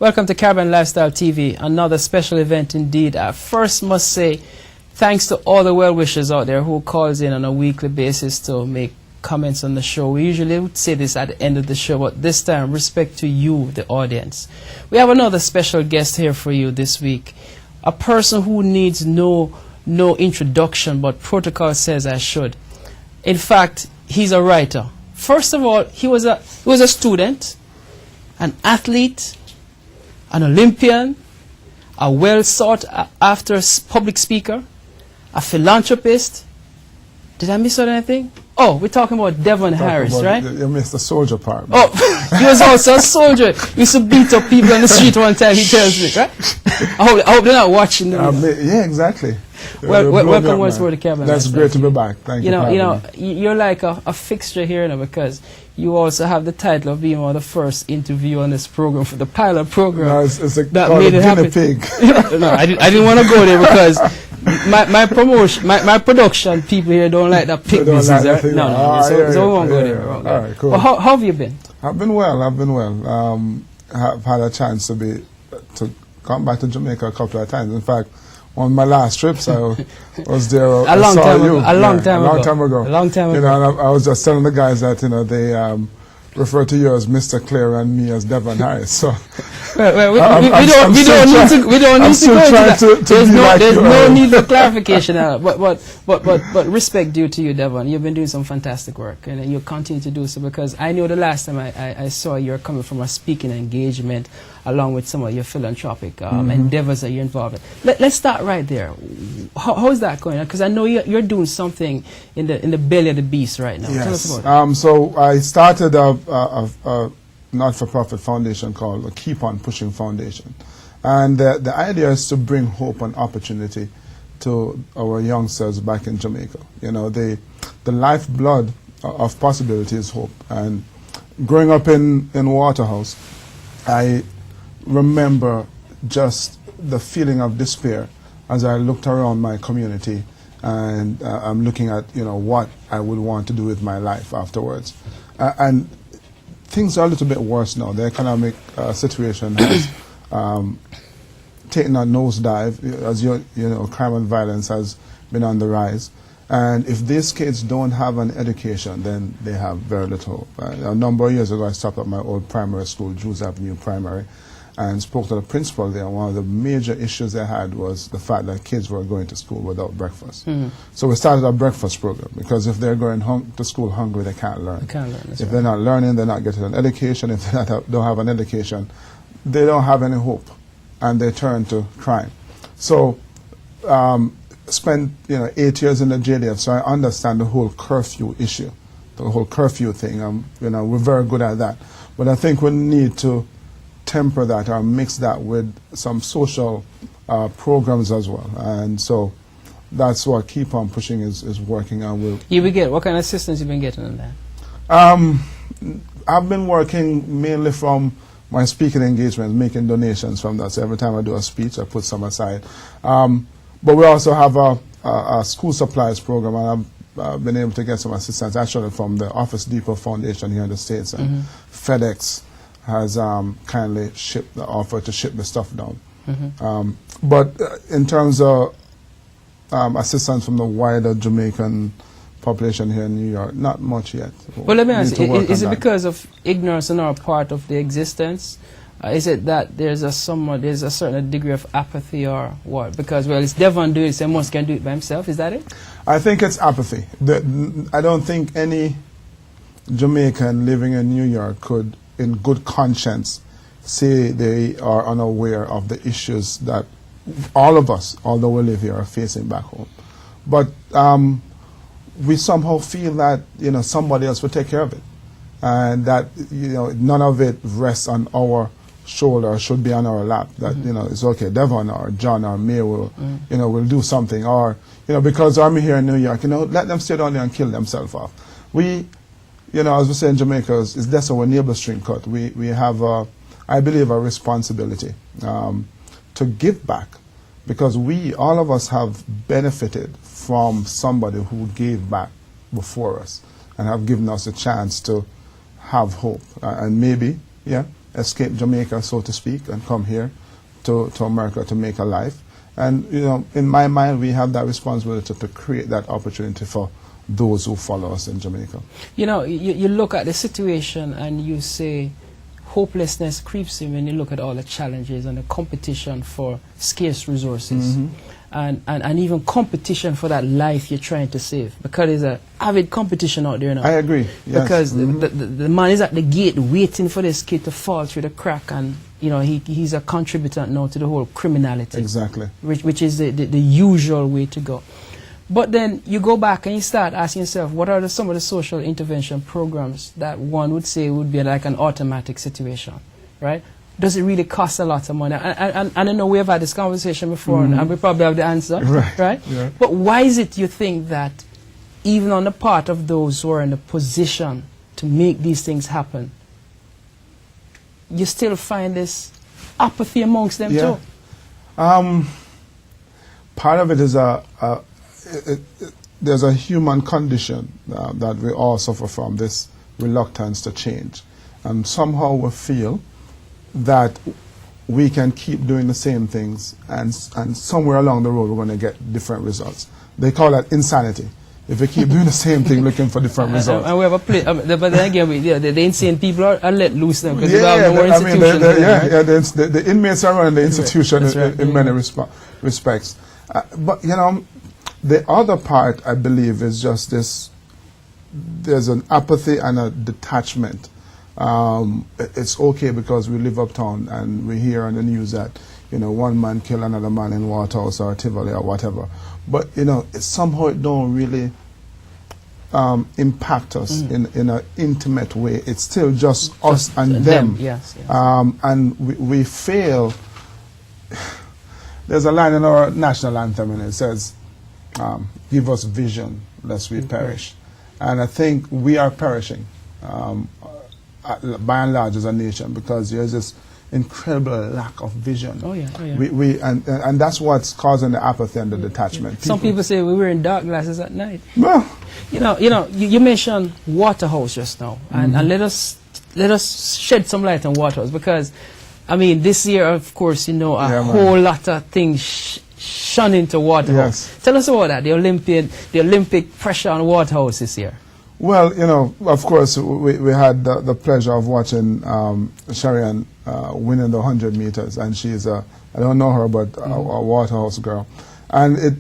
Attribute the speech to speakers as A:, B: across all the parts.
A: Welcome to Caribbean Lifestyle TV, another special event indeed. I first must say thanks to all the well-wishers out there who calls in on a weekly basis to make comments on the show. We usually would say this at the end of the show, but this time, respect to you, the audience. We have another special guest here for you this week, a person who needs no introduction, but protocol says I should. In fact, he's a writer. First of all, he was a student, an athlete, an Olympian, a well-sought-after public speaker, a philanthropist. Did I miss out anything? Oh, we're talking about Devon Harris, right?
B: You missed the soldier part.
A: Man. Oh, he was also a soldier. He used to beat up people on the street one time, he tells me, right? I hope they're not watching.
B: Yeah, exactly.
A: Welcome once more to Caribbean.
B: That's great to be back. Thank you.
A: You're like a fixture here now, because you also have the title of being one of the first interview on this program for the pilot program.
B: No, it's
A: that made it happen.
B: Pig.
A: No, I didn't want to go there because my production people here don't like that pig business. Like so we won't go there.
B: All right, cool.
A: Well, how have you been?
B: I've been well. I've had a chance to come back to Jamaica a couple of times. In fact, one of my last trips, I was there.
A: A long time ago.
B: A long time ago. And I was just telling the guys that they refer to you as Mr. Clare and me as Devon Harris. So
A: we don't need to go into that. There's no need for clarification. But respect due to you, Devon. You've been doing some fantastic work, and you continue to do so, because I know the last time I saw you were coming from a speaking engagement along with some of your philanthropic endeavors that you're involved in. Let's start right there. How is that going on? Because I know you're doing something in the belly of the beast right now.
B: Yes.
A: Tell us about it.
B: So I started a not-for-profit foundation called the Keep On Pushing Foundation. And the idea is to bring hope and opportunity to our youngsters back in Jamaica. The lifeblood of possibility is hope. And growing up in Waterhouse, I remember just the feeling of despair as I looked around my community, and I'm looking at what I would want to do with my life afterwards. And things are a little bit worse now. The economic situation has taken a nosedive. As you know, crime and violence has been on the rise. And if these kids don't have an education, then they have very little hope. A number of years ago, I stopped at my old primary school, Jews Avenue Primary, and spoke to the principal there. One of the major issues they had was the fact that kids were going to school without breakfast. So we started a breakfast program, because if they're going to school hungry, they can't learn. If they're not learning, they're not getting an education. If they don't have an education, they don't have any hope, and they turn to crime. So spent 8 years in the JDF, so I understand the whole curfew issue, the whole curfew thing. We're very good at that. But I think we need to temper that or mix that with some social programs as well. And so that's what Keep On Pushing is working on.
A: What kind of assistance you been getting on that?
B: I've been working mainly from my speaking engagements, making donations from that. So every time I do a speech, I put some aside. But we also have a school supplies program, and I've been able to get some assistance actually from the Office Depot Foundation here in the States. And FedEx has kindly offered to ship the stuff down. But in terms of assistance from the wider Jamaican population here in New York, not much yet.
A: Well, let me ask you, is it because of ignorance on our part of the existence? Is it that there's a certain degree of apathy, or what? Because, well, it's Devon doing it, so most can do it by himself. Is that it? I
B: think it's apathy. I don't think any Jamaican living in New York could, in good conscience, say they are unaware of the issues that all of us, although we live here, are facing back home. But we somehow feel that somebody else will take care of it, and that none of it rests on our shoulder or should be on our lap. That it's okay, Devon or John or May will will do something, or because I'm here in New York, let them stay down there and kill themselves off. We as we say in Jamaica, is that's our neighbor string cut. We have, I believe, a responsibility to give back, because all of us have benefited from somebody who gave back before us and have given us a chance to have hope. And maybe escape Jamaica, so to speak, and come here to America to make a life. And, you know, in my mind, we have that responsibility to create that opportunity for those who follow us in Jamaica.
A: You know, you look at the situation and you say hopelessness creeps in when you look at all the challenges and the competition for scarce resources. And even competition for that life you're trying to save, because there's an avid competition out there now.
B: I agree. Yes.
A: Because the man is at the gate waiting for this kid to fall through the crack, and you know he's a contributor now to the whole criminality.
B: Exactly.
A: Which is the usual way to go. But then you go back and you start asking yourself, what are some of the social intervention programs that one would say would be like an automatic situation, right? Does it really cost a lot of money? And I know we have had this conversation before, and we probably have the answer, right?
B: Yeah.
A: But why is it you think that even on the part of those who are in a position to make these things happen, you still find this apathy amongst them too?
B: Part of it is there's a human condition that we all suffer from, this reluctance to change. And somehow we feel that we can keep doing the same things, and somewhere along the road we're going to get different results. They call that insanity. If we keep doing the same thing looking for different results.
A: And we have a place, but then again, the insane people are let loose now, because they have no more institutions.
B: The inmates are running the institution in many respects. But, you know, the other part, I believe, is just this, there's an apathy and a detachment. It's okay because we live uptown and we hear on the news that, you know, one man killed another man in Waterhouse or Tivoli or whatever. But, you know, somehow it don't really impact us in an intimate way. It's still just us and them.
A: Yes.
B: And we fail. There's a line in our national anthem and it says, give us vision lest we perish. And I think we are perishing. By and large as a nation, because there's this incredible lack of vision. And that's what's causing the apathy and the detachment.
A: Some people say we were in dark glasses at night.
B: Well,
A: you mentioned Waterhouse just now, and let us shed some light on Waterhouse, because I mean this year, of course, you know, whole lot of things shone into Waterhouse.
B: Yes.
A: Tell us about that. The Olympic pressure on Waterhouse this year.
B: Well, you know, of course, we had the pleasure of watching Sharian winning the 100 meters, and she's I don't know her, but a Waterhouse girl. And it,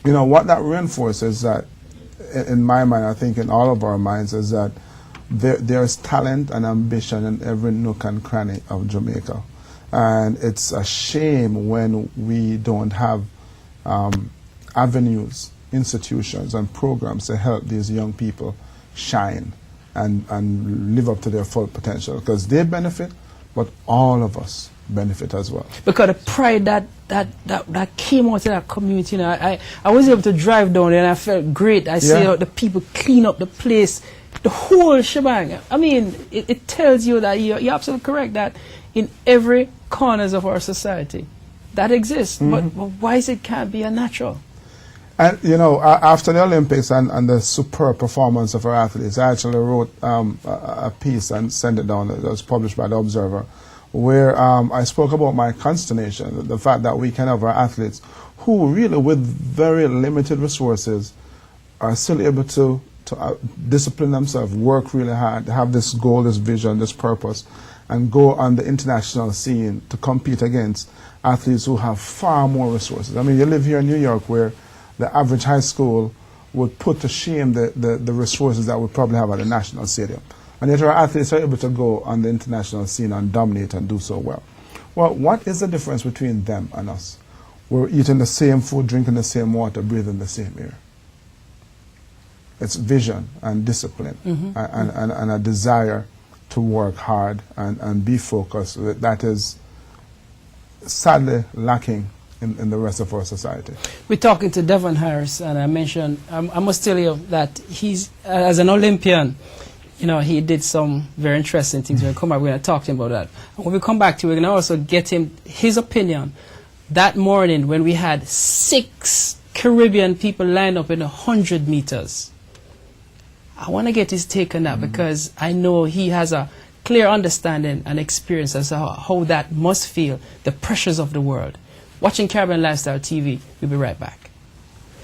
B: you know, what that reinforces that, in my mind, I think in all of our minds, is that there's talent and ambition in every nook and cranny of Jamaica. And it's a shame when we don't have avenues, institutions and programs to help these young people shine and live up to their full potential, because they benefit, but all of us benefit as well. Because the
A: pride that came out of that community, you know, I was able to drive down there and I felt great. I see how the people clean up the place, the whole shebang. I mean, it tells you that you're absolutely correct, that in every corners of our society that exists, but why is it can't be a natural?
B: And, you know, after the Olympics and the superb performance of our athletes, I actually wrote a piece and sent it down. It was published by The Observer, where I spoke about my consternation, the fact that we can have our athletes who really, with very limited resources, are still able to discipline themselves, work really hard, have this goal, this vision, this purpose, and go on the international scene to compete against athletes who have far more resources. I mean, you live here in New York, where the average high school would put to shame the resources that we probably have at the national stadium. And yet our athletes are able to go on the international scene and dominate and do so well. Well, what is the difference between them and us? We're eating the same food, drinking the same water, breathing the same air. It's vision and discipline and a desire to work hard and be focused. That is sadly lacking in the rest of our society.
A: We're talking to Devon Harris, and I mentioned, I must tell you that he's, as an Olympian, you know, he did some very interesting things. We're going to talk to him about that. And when we come back to it, we're going to also get him his opinion. That morning when we had 6 Caribbean people lined up in 100 meters, I want to get his take on that, because I know he has a clear understanding and experience as to how that must feel, the pressures of the world. Watching Caribbean Lifestyle TV. We'll be right back.